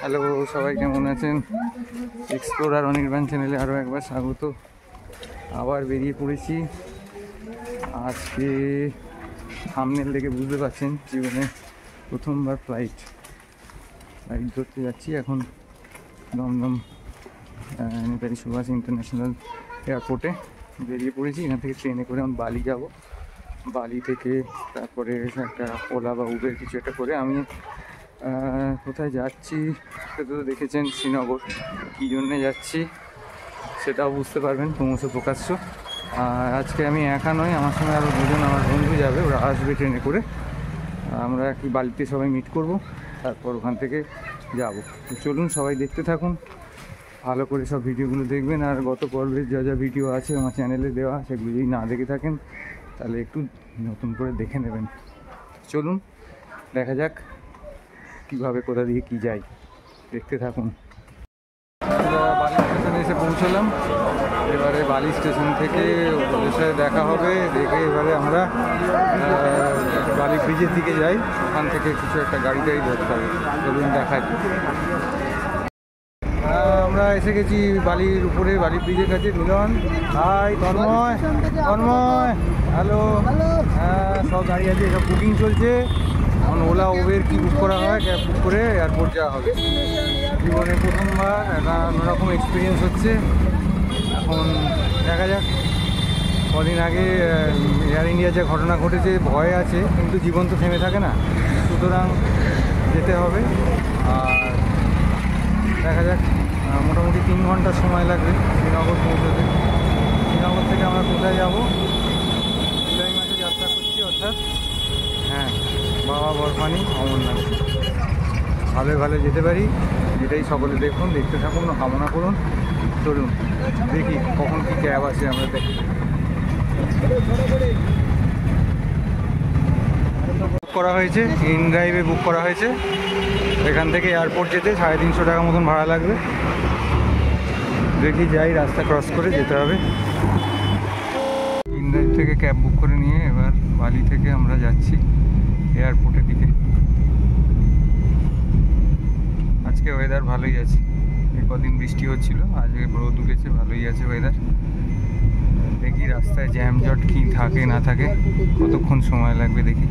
Hello সবাই, কেমন আছেন? এক্সপ্লোরার অনির্বাণ চ্যানেলে আরও একবার স্বাগত। আবার বেরিয়ে পড়েছি। আজকে থাম্বনেল দেখে বুঝতে পারছেন জীবনে প্রথমবার ফ্লাইট ধরতে যাচ্ছি। এখন দমদম নেতাজি সুভাষ ইন্টারন্যাশনাল এয়ারপোর্টে বেরিয়ে পড়েছি। এখান থেকে ট্রেনে করে আমি বালি যাব। বালি থেকে তারপরে একটা ওলা বা উবের কিছু একটা করে আমি কোথায় যাচ্ছি সেটা তো দেখেছেন, শ্রীনগর। কী জন্যে যাচ্ছি সেটাও বুঝতে পারবেন ক্রমশ প্রকাশ্য। আর আজকে আমি একা নই, আমার সঙ্গে আরও দুজন আমার বন্ধু যাবে, ওরা আসবে ট্রেনে করে। আমরা কি বালিতে সবাই মিট করব, তারপর ওখান থেকে যাব। তো চলুন সবাই দেখতে থাকুন, ভালো করে সব ভিডিওগুলো দেখবেন। আর গত পর্বের যা যা ভিডিও আছে আমার চ্যানেলে দেওয়া, সেগুলো যদি না দেখে থাকেন তাহলে একটু নতুন করে দেখে নেবেন। চলুন দেখা যাক কীভাবে কোথা দিয়ে কী যাই, দেখতে থাকুন। বালি স্টেশনে এসে পৌঁছলাম। এবারে বালি স্টেশন থেকে ওদের সাথে দেখা হবে, দেখে এবারে আমরা বালি ব্রিজের দিকে যাই। ওখান থেকে কিছু একটা গাড়ি ধরতে হবে। চলুন দেখাই। আমরা এসে গেছি বালির উপরে, বালি ব্রিজের কাছে। মিলন, হাই। তন্ময়, হ্যালো। হ্যাঁ, সব গাড়ি আছে, সব বুকিং চলছে। এখন ওলা উবের কি বুক করা হয়, ক্যাব বুক করে এয়ারপোর্ট যাওয়া হবে। জীবনে প্রথমবার, একটা অন্যরকম এক্সপিরিয়েন্স হচ্ছে। এখন দেখা যাক। কদিন আগে এয়ার ইন্ডিয়ার যে ঘটনা ঘটেছে, ভয় আছে, কিন্তু জীবন তো থেমে থাকে না, সুতরাং যেতে হবে। আর দেখা যাক, মোটামুটি 3 ঘন্টার সময় লাগবে শ্রীনগর পৌঁছতে। শ্রীনগর থেকে আমরা কোথায় যাব? জুলাই মাসে যাত্রা করছি, অর্থাৎ বাবা বরফানি অমরনাথ। ভালো যেতে পারি, এটাই সকলে দেখুন, দেখতে থাকুন, কামনা করুন। চলুন দেখি কখন কি ক্যাব আছে, আমরা দেখি। বুক করা হয়েছে, ইন ড্রাইভে বুক করা হয়েছে। এখান থেকে এয়ারপোর্ট যেতে 350 টাকা মতন ভাড়া লাগবে। দেখি যাই, রাস্তা ক্রস করে যেতে হবে। ইন ড্রাইভ থেকে ক্যাব বুক করে নিয়ে এবার বালি থেকে আমরা যাচ্ছি এয়ারপোর্টের দিকে। আজকে ওয়েদার ভালোই আছে, কদিন বৃষ্টি হচ্ছিল, আজকে রোদ উঠেছে, ভালোই আছে ওয়েদার। দেখি রাস্তায় জ্যামজট কি থাকে না থাকে, কতক্ষণ সময় লাগবে দেখি।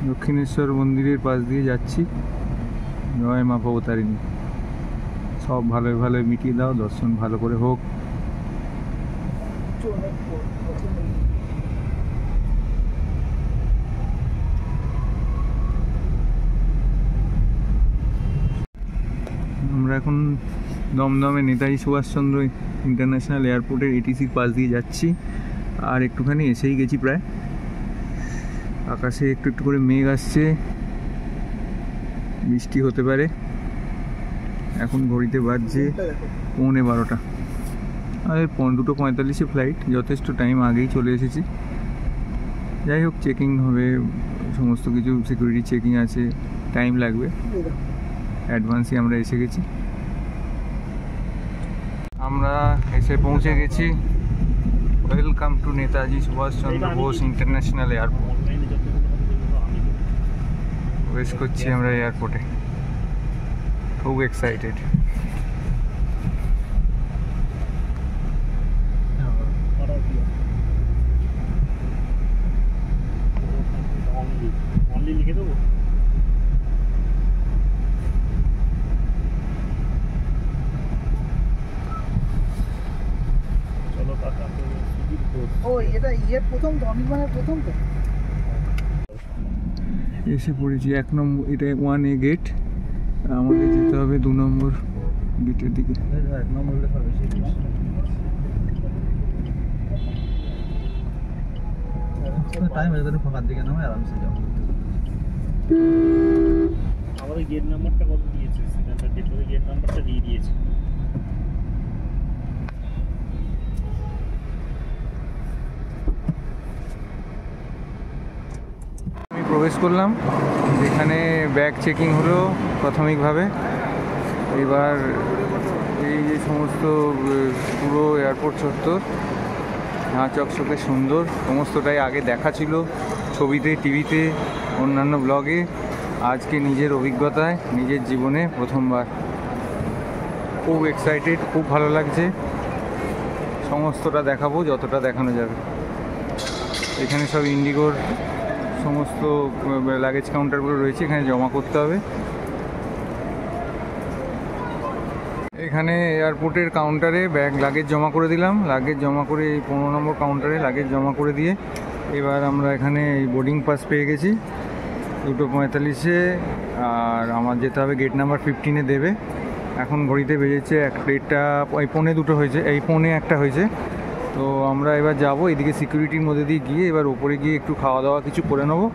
দক্ষিণেশ্বর মন্দিরের পাশ দিয়ে যাচ্ছি। জয় মা ভবতারিণী। সব ভালোই মিটিয়ে দাও, দর্শন ভালো করে হোক। আমরা এখন দমদমে নেতাজি সুভাষচন্দ্র ইন্টারন্যাশনাল এয়ারপোর্টের এটিসির পাশ দিয়ে যাচ্ছি। আর একটুখানি এসেই গেছি প্রায়। আকাশে একটু করে মেঘ আসছে, বৃষ্টি হতে পারে। এখন ঘড়িতে বাজছে 11:15। আর 2:45 ফ্লাইট, যথেষ্ট টাইম আগেই চলে এসেছি। যাই হোক, চেকিং হবে, সমস্ত কিছু সিকিউরিটি চেকিং আছে, টাইম লাগবে। অ্যাডভান্সই আমরা এসে গেছি। আমরা এসে পৌঁছে গেছি। Welcome to Netaji Subhashchandra Bose international airport. Wait করছি আমরা এয়ারপোর্টে, খুব এক্সাইটেড। এসে পড়েছি 1 নম্বর, এটা 1A গেট। আমাদের যেতে হবে 2 নম্বর গেটের দিকে। আমাদের গেট নাম্বারটা কত দিয়েছে? গেট নাম্বারটা দিয়ে দিয়েছে। আমি প্রবেশ করলাম, যেখানে ব্যাগ চেকিং হলো প্রাথমিকভাবে। এবার এই যে সমস্ত পুরো এয়ারপোর্ট চত্বর চকচকে সুন্দর, সমস্তটাই আগে দেখা ছিল ছবিতে, টিভিতে, অন্যান্য ব্লগে, আজকে নিজের অভিজ্ঞতায়, নিজের জীবনে প্রথমবার। খুব এক্সাইটেড, খুব ভালো লাগছে। সমস্তটা দেখাবো যতটা দেখানো যাবে। এখানে সব ইন্ডিগোর সমস্ত লাগেজ কাউন্টারগুলো রয়েছে, এখানে জমা করতে হবে। এখানে এয়ারপোর্টের কাউন্টারে লাগেজ জমা করে দিলাম। লাগেজ জমা করে এই 15 নম্বর কাউন্টারে লাগেজ জমা করে দিয়ে এবার আমরা এখানে এই বোর্ডিং পাস পেয়ে গেছি 2:45-এ। আর আমার যেতে হবে গেট নাম্বার 15-এ দেবে। এখন ঘড়িতে বেজেছে 1:30, এই 1:45 হয়েছে, এই 1:45 হয়েছে। তো আমরা এবার যাব এদিকে সিকিউরিটির মধ্যে দিয়ে গিয়ে, এবার ওপরে গিয়ে একটু খাওয়া দাওয়া কিছু করে নেবো,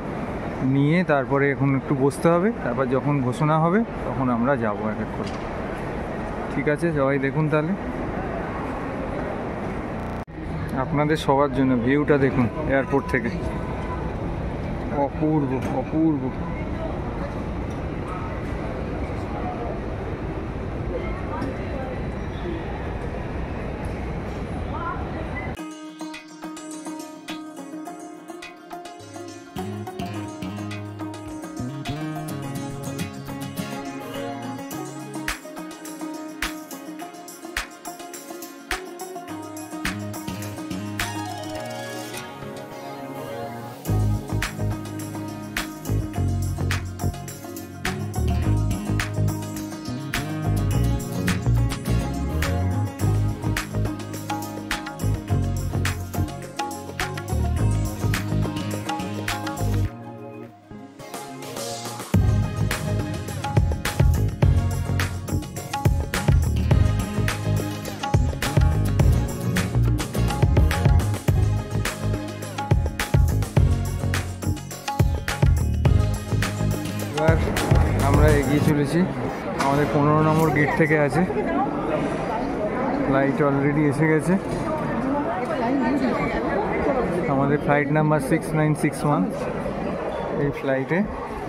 নিয়ে তারপরে এখন একটু বসতে হবে। তারপর যখন ঘোষণা হবে তখন আমরা যাব এক এক করে। ঠিক আছে, সবাই দেখুন তাহলে। আপনাদের সবার জন্য ভিউটা দেখুন এয়ারপোর্ট থেকে, অপূর্ব অপূর্ব। এবার আমরা এগিয়ে চলেছি, আমাদের 15 নম্বর গেট থেকে আছে। ফ্লাইট অলরেডি এসে গেছে। আমাদের ফ্লাইট নাম্বার 6961। এই ফ্লাইটে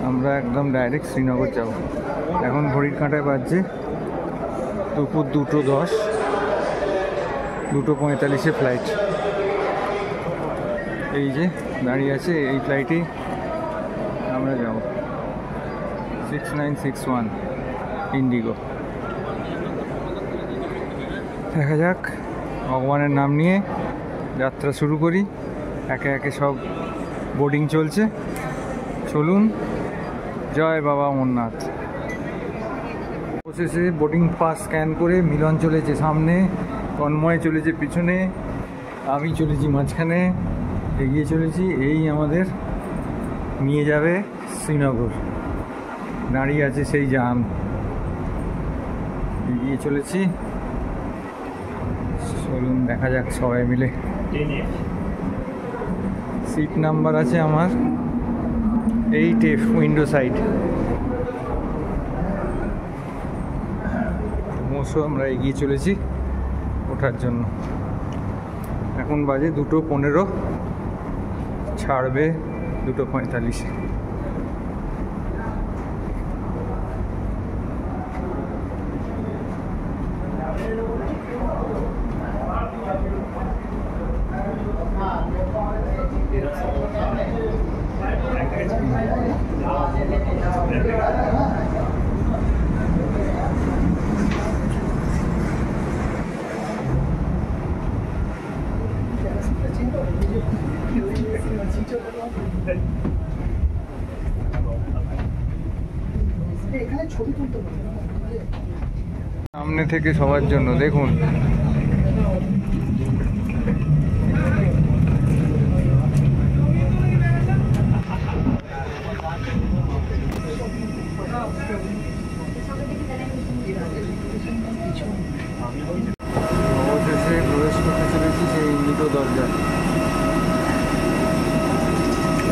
আমরা একদম ডাইরেক্ট শ্রীনগর যাব। এখন ঘড়ির কাঁটায় বাজছে দুপুর 2:10, 2:45-এ ফ্লাইট। এই যে দাঁড়িয়ে আছে, এই ফ্লাইটেই আমরা যাব। 6961 ইন্ডিগো। দেখা যাক, ভগবানের নাম নিয়ে যাত্রা শুরু করি। একে একে সব বোর্ডিং চলছে, চলুন। জয় বাবা অমরনাথ। অবশেষে বোর্ডিং পাস স্ক্যান করে মিলন চলেছে সামনে, তন্ময় চলেছে পিছনে, আমি চলেছি মাঝখানে, এগিয়ে চলেছি। এই আমাদের নিয়ে যাবে শ্রীনগর। দাঁড়িয়ে আছে সেই জাম, এগিয়ে চলেছি। চলুন দেখা যাক সবাই মিলে। সিট নাম্বার আছে আমার 8F, উইন্ডো সাইড। ক্রমশ আমরা এগিয়ে চলেছি ওঠার জন্য। এখন বাজে 2:15, ছাড়বে 2:45-এ। সামনে থেকে সবার জন্য দেখুন। অবশেষে প্রবেশ করতে চলেছি সেই ইন্ডিগো দরজা।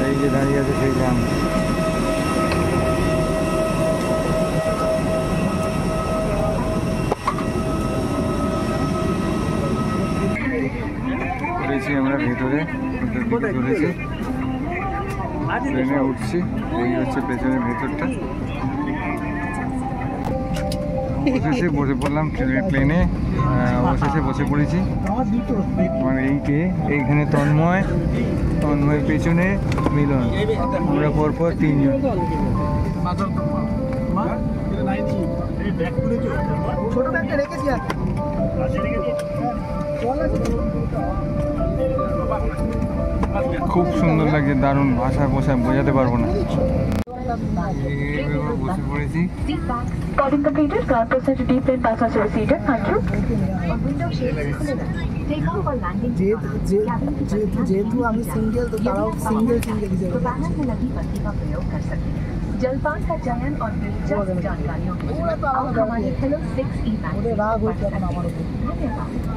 এই যে দাঁড়িয়ে আছে সেই জ্যাম। আমরা ভেতরে চলেছি, ট্রেনে উঠছি। এই হচ্ছে পেছনের ভেতরটা। অবশেষে বসে পড়লাম প্লেনে, অবশেষে বসে পড়েছি। মানে এইখানে তন্ময়ের পেছনে মিলন, আমরা পরপর তিনজন। ছোট ব্যাগটা রেখেছি আর খুব সুন্দর লাগছে, দারুণ, ভাষায় বোঝাতে পারবো না। বসে পড়েছি। Calling completed, ground passenger to deep plane passenger seated, thank you. যেহেতু আমি সিঙ্গেল, তো তারাও সিঙ্গেল तो पैनल में लगी बत्ती का प्रयोग कर सकते हैं। जलपान का चयन और दिलचस्प जानकारियों के लिए आप हमारे हेलो 6E धन्यवाद।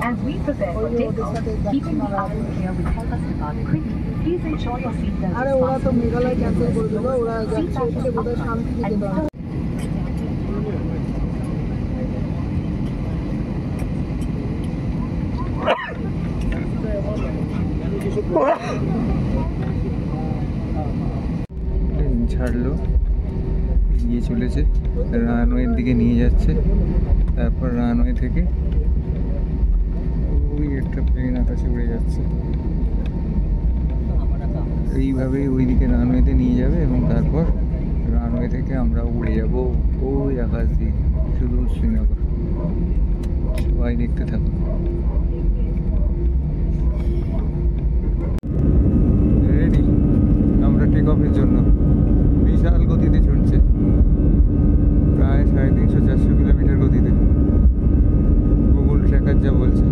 As we prepare for takeoff, keeping the oven clear will help us depart quickly. Please ensure your seatbelt is আরে ওরা তো fastened. মেঘালয় ক্যান্সেল করে দিল, ওরা যাচ্ছে হচ্ছে বোধহয় শান্তি যেতে হবে। প্লেন ছাড়লো, এগিয়ে চলেছে, রানওয়ের দিকে নিয়ে যাচ্ছে। তারপর রানওয়ে থেকে ওই একটা প্লেন আকাশে উড়ে যাচ্ছে, এইভাবেই ওই দিকে রানওয়েতে নিয়ে যাবে এবং তারপর রানওয়ে থেকে আমরা উড়ে যাব ওই আকাশ দিয়ে শুধু শ্রীনগর। সবাই দেখতে থাকুন। রেডি আমরা টেক অফের জন্য। বিশাল গতিতে ছুটছে, প্রায় 350-400 কিলোমিটার গতিতে, গুগল ট্র্যাকার যা বলছে।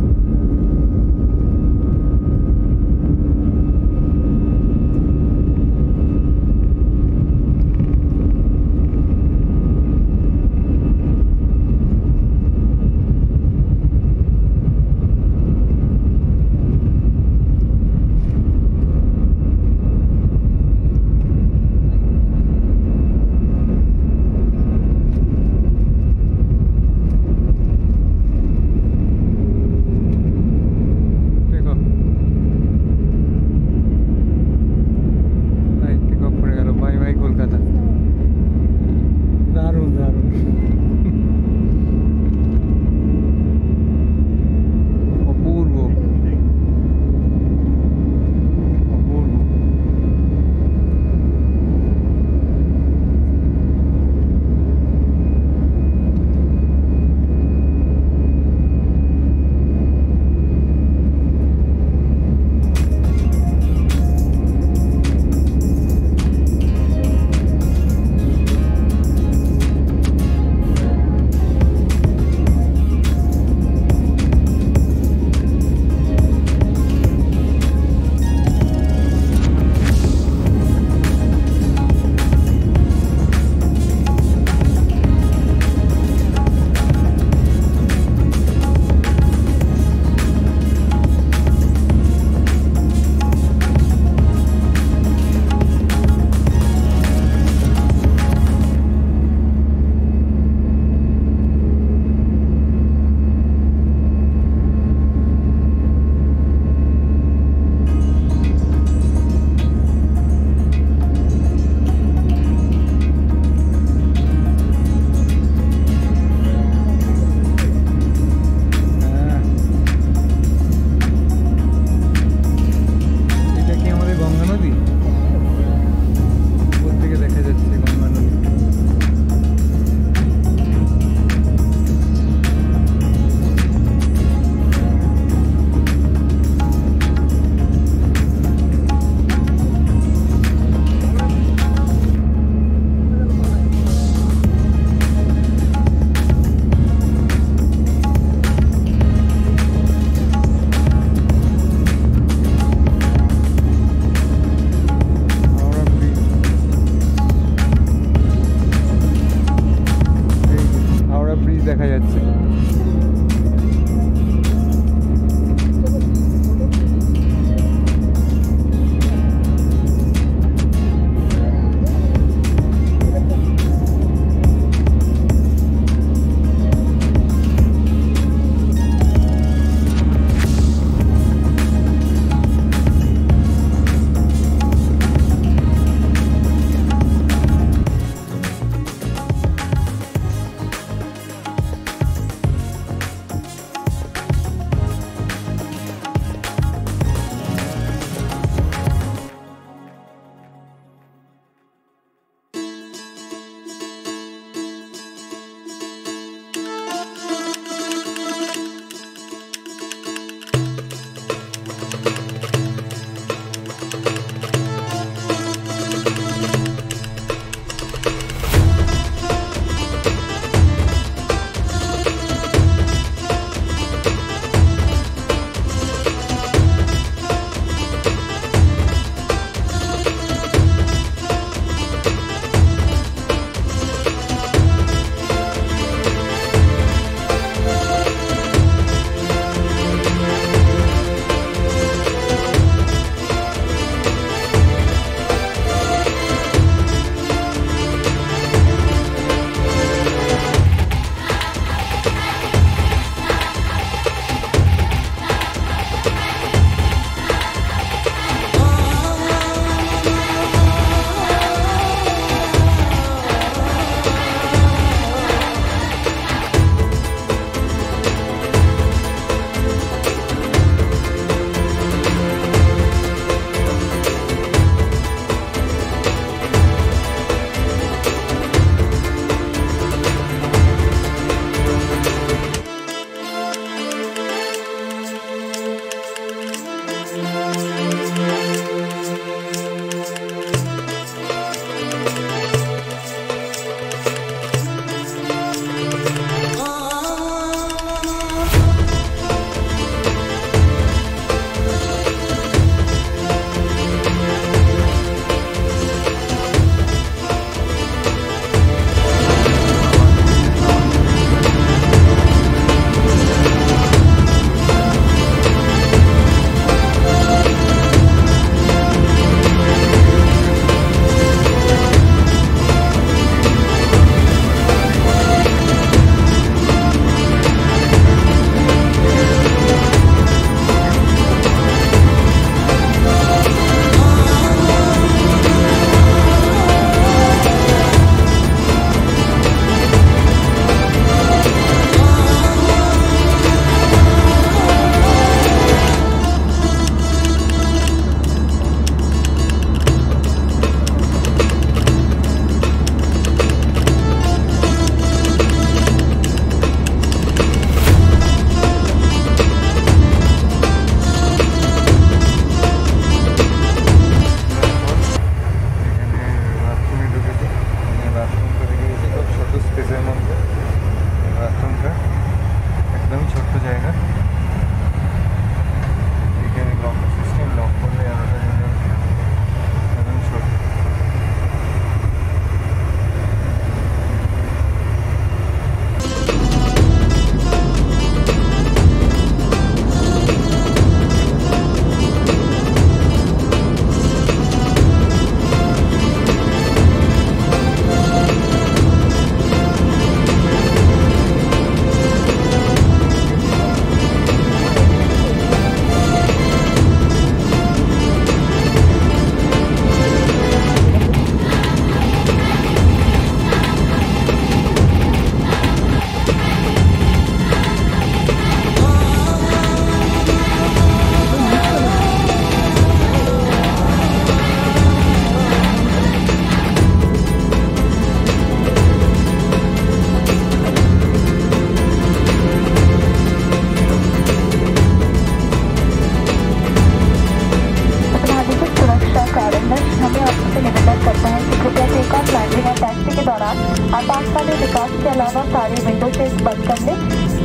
दौरान आपातकालीन विकास के अलावा सारे विंडो सीट बंद कर ले।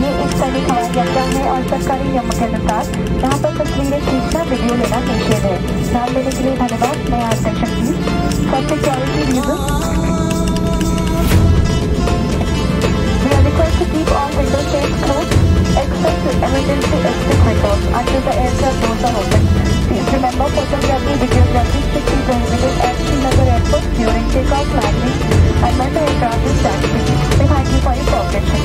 ये एक सैनिक हवाई अड्डा है और सरकारी नियमों के अनुसार यहाँ पर तस्वीरें खींचना, वीडियो लेना निषेध है। ध्यान देने के लिए धन्यवाद। नया section please. For security reason we are required to keep all window shades closed except emergency exit windows until the aircraft doors are open. Please remember, photography, videography strictly prohibited at Srinagar Airport during takeoff, landing, and when the aircraft is taxiing. We thank you for your cooperation.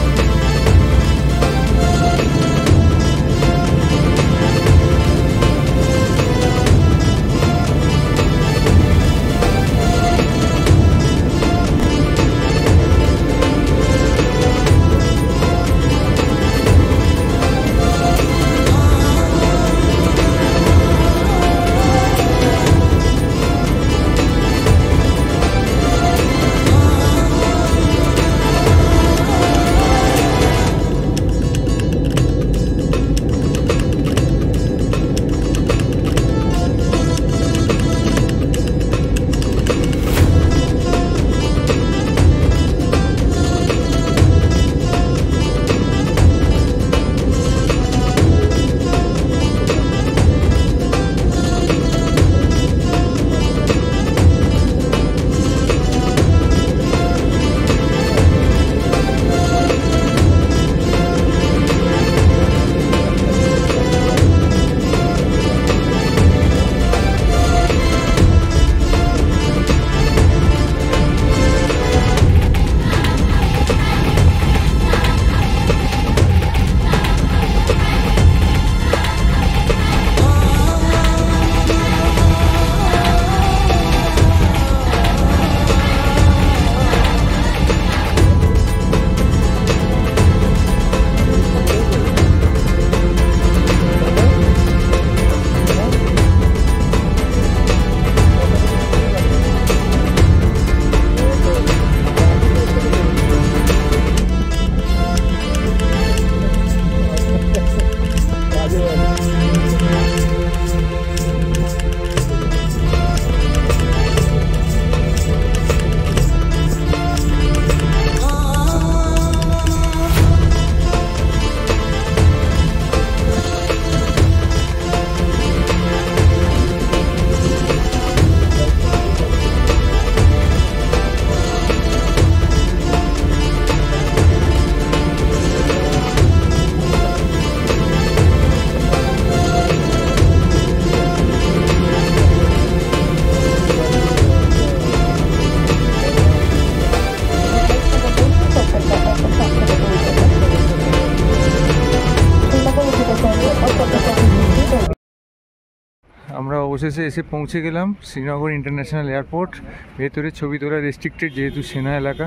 আমরা অবশেষে এসে পৌঁছে গেলাম Srinagar international airport. ভেতরে ছবি তোলা restricted, যেহেতু সেনা এলাকা,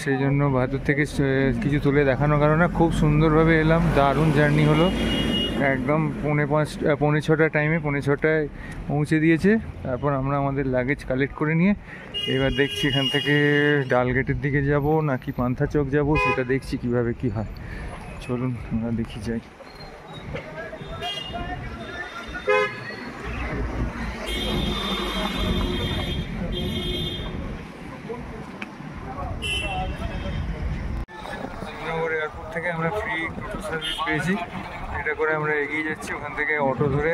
সেই জন্য ভেতর থেকে কিছু তুলে দেখানোর কারণে খুব সুন্দরভাবে এলাম। দারুণ জার্নি হলো, একদম 5:45 টাইমে 5:45 পৌঁছে দিয়েছে। তারপর আমরা আমাদের লাগেজ কালেক্ট করে নিয়ে এবার দেখছি এখান থেকে ডালগেটের দিকে যাব নাকি পান্থা চক যাব, সেটা দেখছি কিভাবে কি হয়। চলুন আমরা দেখি যাই। শ্রীনগর এয়ারপোর্ট থেকে আমরা ফ্রি টোটো সার্ভিস পেয়েছি, এটা করে আমরা এগিয়ে যাচ্ছি। ওখান থেকে অটো ধরে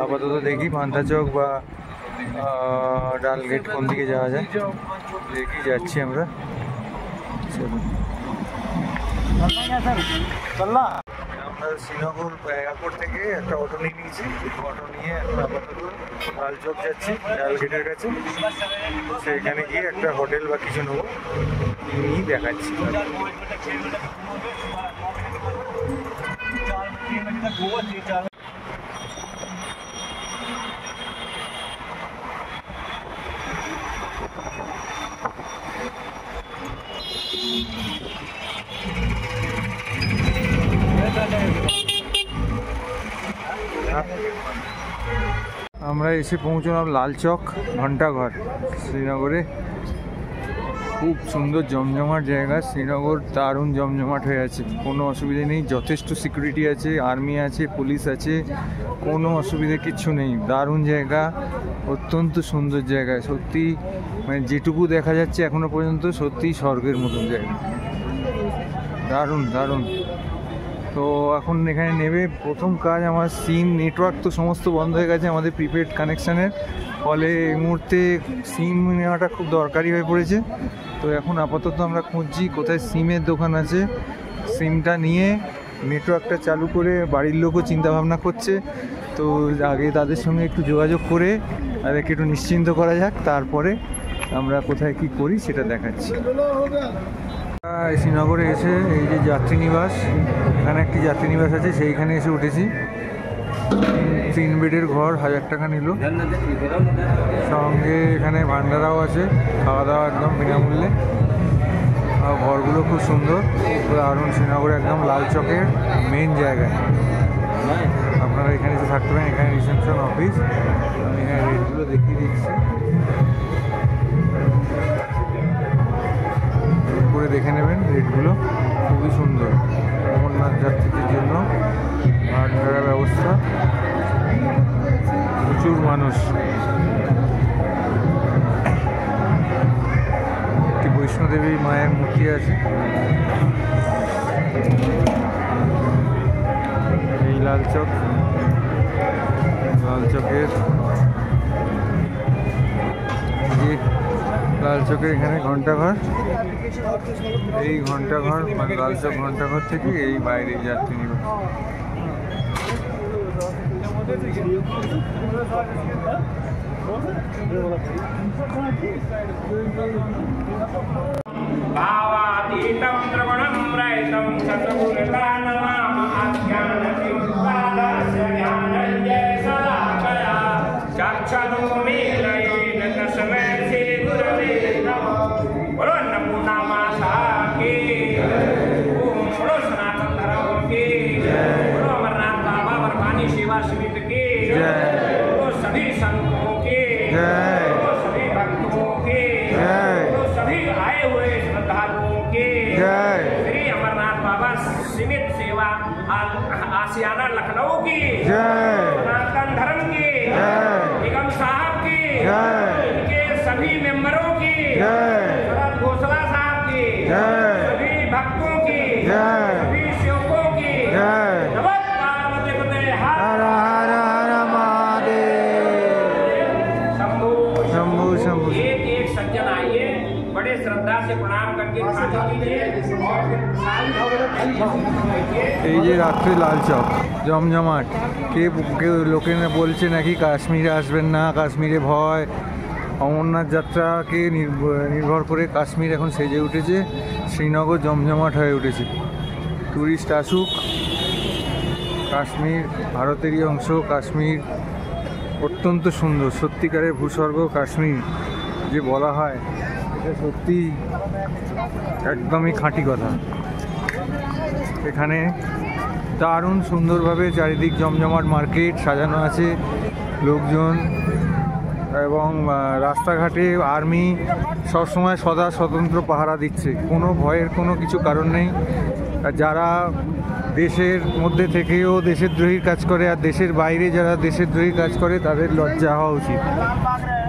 আপাতত দেখি পান্থা চক বা ডালগেট কোন দিকে যাওয়া যায়, এগিয়ে যাচ্ছি আমরা। আমরা শ্রীনগর এয়ারপোর্ট থেকে একটা অটো নিয়ে নিয়েছি, অটো নিয়ে আপাতত লাল চক যাচ্ছি, ডালগেটের কাছে। সেখানে গিয়ে একটা হোটেল বা কিছু নেবো, নিয়েই দেখাচ্ছি। আমরা এসে পৌঁছলাম লাল চক ঘন্টাঘর শ্রীনগরে। খুব সুন্দর জমজমাট জায়গা, শ্রীনগর দারুণ জমজমাট হয়ে আছে, কোনো অসুবিধা নেই। যথেষ্ট সিকিউরিটি আছে, আর্মি আছে, পুলিশ আছে, কোনো অসুবিধা কিচ্ছু নেই। দারুণ জায়গা, অত্যন্ত সুন্দর জায়গা সত্যি। মানে যেটুকু দেখা যাচ্ছে এখনো পর্যন্ত সত্যিই স্বর্গের মতন জায়গা, দারুণ দারুণ। তো এখন এখানে নেবে প্রথম কাজ আমার সিম, নেটওয়ার্ক তো সমস্ত বন্ধ হয়ে গেছে আমাদের প্রিপেড কানেকশানের, ফলে এই মুহূর্তে সিম নেওয়াটা খুব দরকারি হয়ে পড়েছে। তো এখন আপাতত আমরা খুঁজছি কোথায় সিমের দোকান আছে, সিমটা নিয়ে নেটওয়ার্কটা চালু করে, বাড়ির লোকও চিন্তাভাবনা করছে, তো আগে তাদের সঙ্গে একটু যোগাযোগ করে তাদেরকে একটু নিশ্চিন্ত করা যাক, তারপরে আমরা কোথায় কি করি সেটা দেখাচ্ছি। শ্রীনগরে এসে এই যে যাত্রীনিবাস, এখানে একটি যাত্রীনিবাস আছে, সেইখানে এসে উঠেছি। 3 বেডের ঘর, 1000 টাকা নিল, সঙ্গে এখানে ভান্ডারাও আছে, খাওয়া দাওয়া একদম বিনামূল্যে। আর ঘরগুলো খুব সুন্দর, দারুণ। শ্রীনগরে একদম লাল চকের মেন জায়গায় আপনারা এখানে এসে থাকতে পারেন। এখানে রিসেপশন অফিস, আমি এখানে রেটগুলো দেখিয়ে দিচ্ছি, করে দেখে নেবেন রেটগুলো, খুবই সুন্দর। অমরনাথ যাত্রীদের জন্য ভাড়া ব্যবস্থা, প্রচুর মানুষ। একটি বৈষ্ণোদেবী মায়ের মূর্তি আছে, এই লাল চকের এখানে ঘন্টাঘর, এই ঘন্টাঘর মানে লালচক ঘন্টাঘর থেকে এই বাইরে যাত্রী নিবাস। भावातीतं द्रवणं रहितं सद्गुणदानमाम् आख्यानतिमुक्तादस्य ज्ञानञ्जयशलाकया साक्षातो मेलयेन तस्मै श्रीगुरवे नमः। बोलो नमो नमः की, ओम बोलो सनातन धर्म की, बोलो अमरनाथ बाबा बर्फानी सेवा समिति की, बोलो सभी संतों की, बोलो सभी भक्तों की, बोलो सभी आए हुए श्रद्धालुओं की, श्री अमरनाथ बाबा सीमित सेवा आशियाना लखनऊ की, सनातन धर्म की, निगम साहब की, इनके सभी मेंबरों की, शरद घोषला साहब की, सभी भक्तों की, सभी सेवकों की, नमः पार्वती पते हर हर हर महादेव। शंभू शंभू शंभू। एक एक सज्जन आइए, बड़े श्रद्धा से प्रणाम करके खाना लीजिए। এই যে রাত্রে লাল চক জমজমাট, কেউ লোকেরা বলছে নাকি কাশ্মীরে আসবেন না, কাশ্মীরে ভয়। অমরনাথ যাত্রাকে নির্ভর করে কাশ্মীর এখন সেজে উঠেছে, শ্রীনগর জমজমাট হয়ে উঠেছে। ট্যুরিস্ট আসুক, কাশ্মীর ভারতেরই অংশ, কাশ্মীর অত্যন্ত সুন্দর, সত্যিকারের ভূস্বর্গ কাশ্মীর যে বলা হয়, এটা সত্যি একদমই খাঁটি কথা। এখানে দারুণ সুন্দরভাবে চারিদিক জমজমাট মার্কেট সাজানো আছে, লোকজন এবং রাস্তাঘাটে আর্মি সবসময় সদা স্বতন্ত্র পাহারা দিচ্ছে, কোনো ভয়ের কোনো কিছু কারণ নেই। যারা দেশের মধ্যে থেকেও দেশদ্রোহীর কাজ করে, আর দেশের বাইরে যারা দেশদ্রোহীর কাজ করে, তাদের লজ্জা হওয়া উচিত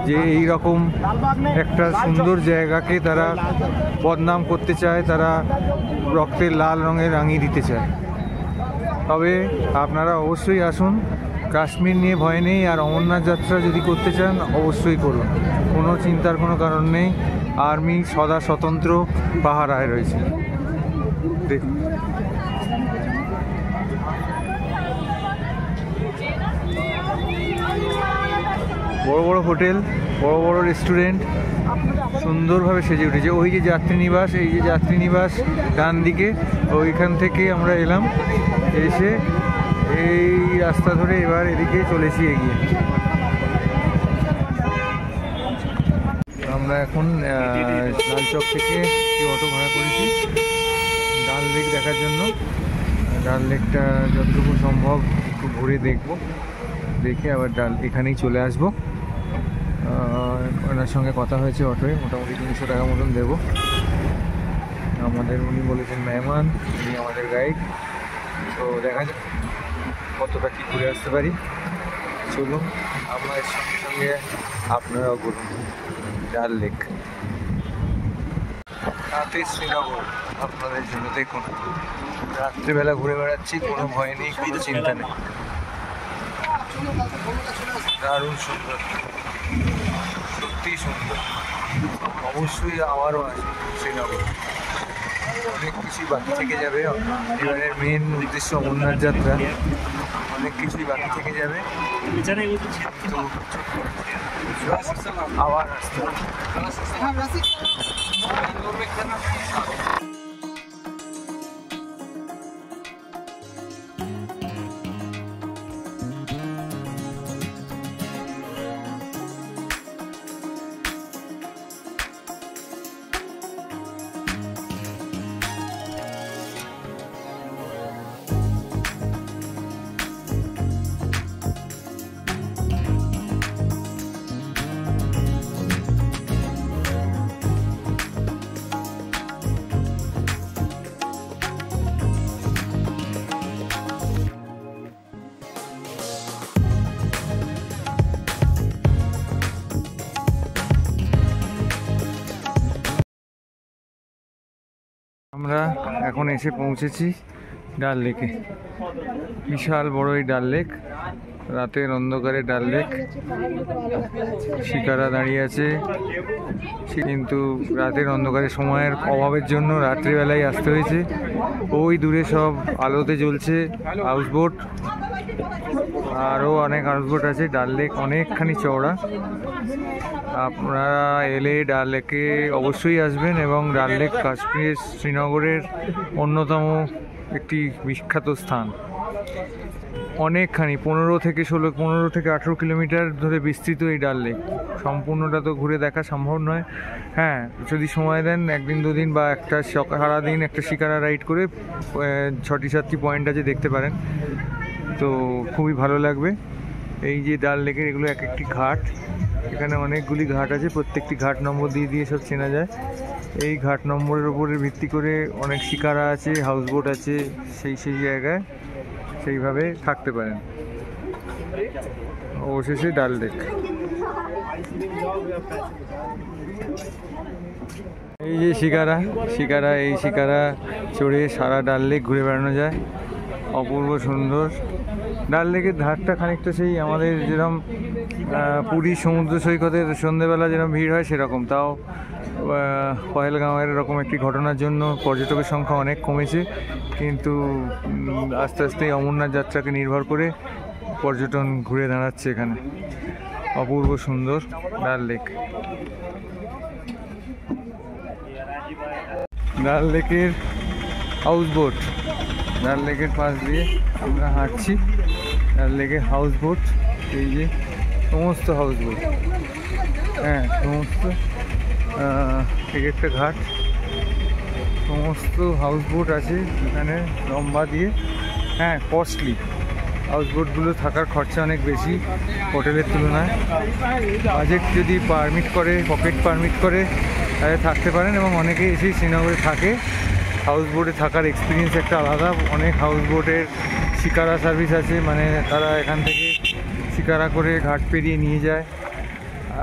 যে এই রকম একটা সুন্দর জায়গাকে তারা বদনাম করতে চায়, তারা রক্তের লাল রঙে রাঙিয়ে দিতে চায়। তবে আপনারা অবশ্যই আসুন, কাশ্মীর নিয়ে ভয় নেই। আর অমরনাথ যাত্রা যদি করতে চান অবশ্যই করুন, কোনো চিন্তার কোনো কারণ নেই। আর্মি সদা স্বতন্ত্র পাহারায় রয়েছে। দেখুন বড় বড় হোটেল, বড় বড় রেস্টুরেন্ট সুন্দরভাবে সেজে উঠেছে। ওই যে যাত্রীনিবাস, এই যে যাত্রীনিবাস ডান দিকে, ওইখান থেকে আমরা এলাম, এসে এই রাস্তা ধরে এবার এদিকে চলেছি এগিয়ে। আমরা এখন লালচক থেকে একটি অটো ভাড়া করেছি ডাল লেক দেখার জন্য। ডাল লেকটা যতটুকু সম্ভব একটু ঘুরে দেখবো, দেখে আবার এখানেই চলে আসবো। ওনার সঙ্গে কথা হয়েছে, অটোয় মোটামুটি 300 টাকা মতন দেবো। আমাদের উনি বলেছেন মেহমান, উনি আমাদের গাইড। তো দেখা যাক কতটা কী ঘুরে আসতে পারি। চলুন আমার সঙ্গে সঙ্গে আপনারাও ঘুরুন ডাল লেক। রাতে শ্রীনগর আপনাদের জন্য দেখুন, রাত্রিবেলা ঘুরে বেড়াচ্ছি, কোনো ভয় নেই, কোনো চিন্তা নেই। দারুণ সুন্দর, সত্যিই সুন্দর। অবশ্যই আবারও আসবে শ্রীনগর। অনেক কিছুই বাকি থেকে যাবে, এবারের মেন উদ্দেশ্য অমরনাথ যাত্রা, অনেক কিছুই বাকি থেকে যাবে, তো আবার আসতে হবে। আমরা এখন এসে পৌঁছেছি ডাল লেকে। বিশাল বড় এই ডাল লেক, রাতের অন্ধকারে ডাল লেক। শিকারা দাঁড়িয়ে আছে, কিন্তু রাতের অন্ধকারে সময়ের অভাবের জন্য রাত্রিবেলায় আসতে হয়েছে। ওই দূরে সব আলোতে জ্বলছে হাউসবোট, আরও অনেক হাউসবোট আছে। ডাল লেক অনেকখানি চওড়া। আপনারা এলে ডাল লেকে অবশ্যই আসবেন, এবং ডাল লেক কাশ্মীর শ্রীনগরের অন্যতম একটি বিখ্যাত স্থান। অনেকখানি 15 থেকে 18 কিলোমিটার ধরে বিস্তৃত এই ডাল লেক। সম্পূর্ণটা তো ঘুরে দেখা সম্ভব নয়। হ্যাঁ, যদি সময় দেন একদিন দুদিন বা একটা সারাদিন একটা শিকারা রাইড করে 6টি-7টি পয়েন্ট আছে, দেখতে পারেন, তো খুবই ভালো লাগবে। এই যে ডাল লেকের এগুলো এক একটি ঘাট, এখানে অনেকগুলি ঘাট আছে, প্রত্যেকটি ঘাট নম্বর দিয়ে সব চেনা যায়। এই ঘাট নম্বরের উপরে ভিত্তি করে অনেক শিকারা আছে, হাউসবোট আছে, সেই জায়গায় সেইভাবে থাকতে পারেন। অবশেষে ডাল লেক। এই যে শিকারা এই শিকারা চড়ে সারা ডাল লেক ঘুরে বেড়ানো যায়, অপূর্ব সুন্দর। ডাল লেকের ধারটা খানিকটা সেই আমাদের যেরকম পুরী সমুদ্র সৈকতের সন্ধ্যেবেলা যেরকম ভিড় হয় সেরকম, তাও পহেলগাঁওয়ের এরকম একটি ঘটনার জন্য পর্যটকের সংখ্যা অনেক কমেছে, কিন্তু আস্তে আস্তে অমরনাথ যাত্রাকে নির্ভর করে পর্যটন ঘুরে দাঁড়াচ্ছে এখানে। অপূর্ব সুন্দর ডাল লেক। ডাল লেকের হাউসবোট, ডাল লেকের পাশ দিয়ে আমরা হাঁটছি। ডাল লেকের হাউসবোট, এই যে সমস্ত হাউসবোট, হ্যাঁ সমস্ত এক একটা ঘাট, সমস্ত হাউসবোট আছে এখানে লম্বা দিয়ে। হ্যাঁ, কস্টলি হাউসবোটগুলো, থাকার খরচা অনেক বেশি হোটেলের তুলনায়। বাজেট যদি পারমিট করে, পকেট পারমিট করে, তাহলে থাকতে পারেন, এবং অনেকে এসেই শ্রীনগরে থাকে। হাউসবোটে থাকার এক্সপিরিয়েন্স একটা আলাদা। অনেক হাউসবোটের শিকারা সার্ভিস আছে, মানে তারা এখান থেকে শিকারা করে ঘাট পেরিয়ে নিয়ে যায়,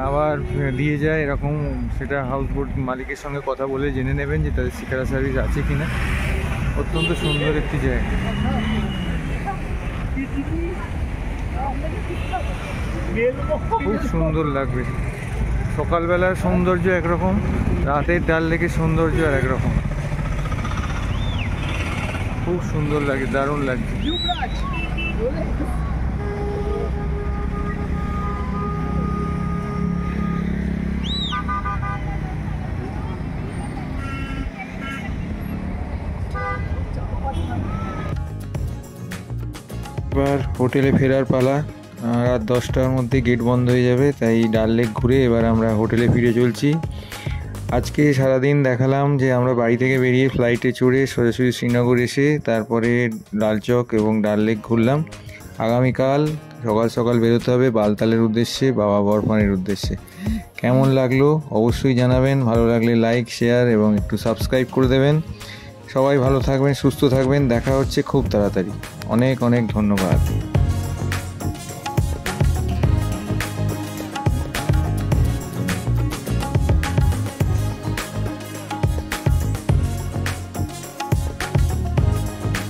আবার দিয়ে যায় এরকম। সেটা হাউসবোট মালিকের সঙ্গে কথা বলে জেনে নেবেন যে তাদের শিকারা সার্ভিস আছে কিনা। অত্যন্ত সুন্দর একটি জায়গা, খুব সুন্দর লাগবে। সকালবেলার সৌন্দর্য একরকম, রাতের ডাল লেকের সৌন্দর্য আর একরকম। খুব সুন্দর লাগে, দারুণ লাগছে। এবার হোটেলে ফেরার পালা। রাত 10টার মধ্যে গেট বন্ধ হয়ে যাবে, তাই ডাল লেক ঘুরে এবার আমরা হোটেলে ফিরে চলছি। আজকে সারাদিন দেখালাম যে আমরা বাড়ি থেকে বেরিয়ে ফ্লাইটে চড়ে সোজাসুজি শ্রীনগর এসে তারপরে লালচক এবং ডাল লেক ঘুরলাম। আগামীকাল সকাল সকাল বেরোতে হবে বালতালের উদ্দেশ্যে, বাবা বরফানির উদ্দেশ্যে। কেমন লাগলো অবশ্যই জানাবেন। ভালো লাগলে লাইক, শেয়ার এবং একটু সাবস্ক্রাইব করে দেবেন। সবাই ভালো থাকবেন, সুস্থ থাকবেন। দেখা হচ্ছে খুব তাড়াতাড়ি। অনেক অনেক ধন্যবাদ।